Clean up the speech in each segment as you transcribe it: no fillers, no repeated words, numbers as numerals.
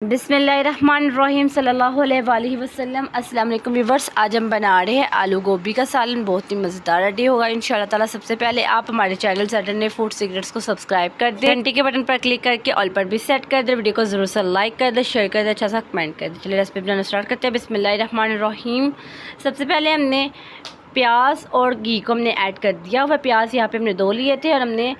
बिस्मिल्लाहिर्रहमानिर्रहीम सल्लल्लाहु अलैहि वसल्लम। अस्सलाम वालेकुम व्यूअर्स, आज हम बना रहे हैं आलू गोभी का सालन। बहुत ही मज़ेदार रेडी होगा इंशाल्लाह ताला। सबसे पहले आप हमारे चैनल सैटरडे फूड सीक्रेट्स को सब्सक्राइब कर दें, घंटी के बटन पर क्लिक करके ऑल पर भी सेट कर दें, वीडियो को ज़रूर से लाइक कर दें, शेयर कर दें, अच्छा सा कमेंट कर दें। चलिए रेसिपी बनाना स्टार्ट करते हैं। बिस्मिल्लाहिर्रहमानिर्रहीम। सबसे पहले हमने प्याज और घी को हमने ऐड कर दिया हुआ। प्याज यहाँ पे हमने 2 लिए थे और हमने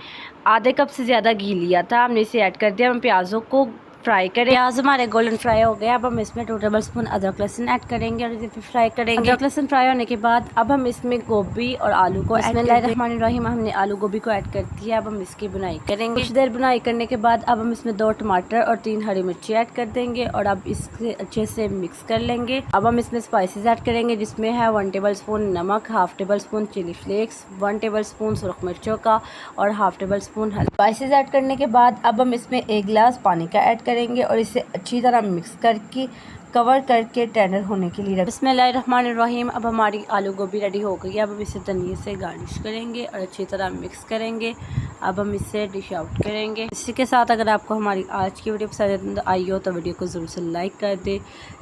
आधे कप से ज़्यादा घी लिया था, हमने इसे ऐड कर दिया। हम प्याज़ों को फ्राई करें। प्याज हमारे गोल्डन फ्राई हो गया। अब हम इसमें 2 टेबलस्पून अदरक लहसुन ऐड करेंगे और इसे फ्राई करेंगे। अदरक लहसुन फ्राई होने के बाद अब हम इसमें गोभी और आलू को बिस्मिल्लाहिर्रहमानिर्रहीम हमने आलू गोभी को ऐड कर दिया। अब हम इसकी बुनाई करेंगे। कुछ देर बुनाई करने के बाद अब हम इसमें 2 टमाटर और 3 हरी मिर्ची ऐड कर देंगे और अब इससे अच्छे से मिक्स कर लेंगे। अब हम इसमें स्पाइसेस ऐड करेंगे, जिसमें है 1 टेबलस्पून नमक, 1/2 टेबलस्पून चिली फ्लेक्स, 1 टेबलस्पून सुरख मिर्चों का और 1/2 टेबलस्पून हल्दी। स्पाइसेस ऐड करने के बाद अब हम इसमें 1 गिलास पानी का ऐड करेंगे और इसे अच्छी तरह मिक्स करके कवर करके टेंडर होने के लिए रखें। बिस्मिल्लाहिर्रहमानिर्रहीम। अब हमारी आलू गोभी रेडी हो गई है। अब हम इसे धनिया से गार्निश करेंगे और अच्छी तरह मिक्स करेंगे। अब हम इसे डिश आउट करेंगे। इसी के साथ अगर आपको हमारी आज की वीडियो पसंद आई हो तो वीडियो को ज़रूर से लाइक कर दे,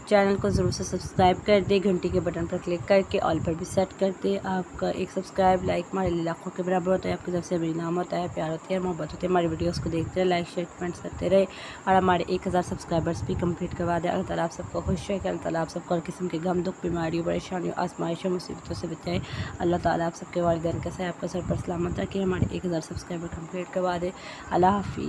चैनल को ज़रूर से सब्सक्राइब कर दे, घंटी के बटन पर क्लिक करके ऑल पर भी सेट कर दे। आपका एक सब्सक्राइब लाइक हमारे लिए लाखों के बराबर होता है। आपकी तरफ से मेरी नाम होता है, प्यार होती है, मोहब्बत होती है। हमारी वीडियोस को देखते रहे, लाइक शेयर कमेंट्स करते रहे और हमारे 1000 सब्सक्राइबर्स भी कंप्लीट करवा दें। अल्लाह ताला आप सबको खुश रखे, अल्लाह ताला आप सबको हर किस्म के गम दुख बीमारियों परेशानियों आजमाइशों मुसीबतों से बचाए। अल्लाह ताला आप सबके वालिदैन का सर आपका सर पर सलामत रखे, हमारे 1000 सब्सक्राइबर कंप्लीट करवा दे। अल्लाह हाफिज़।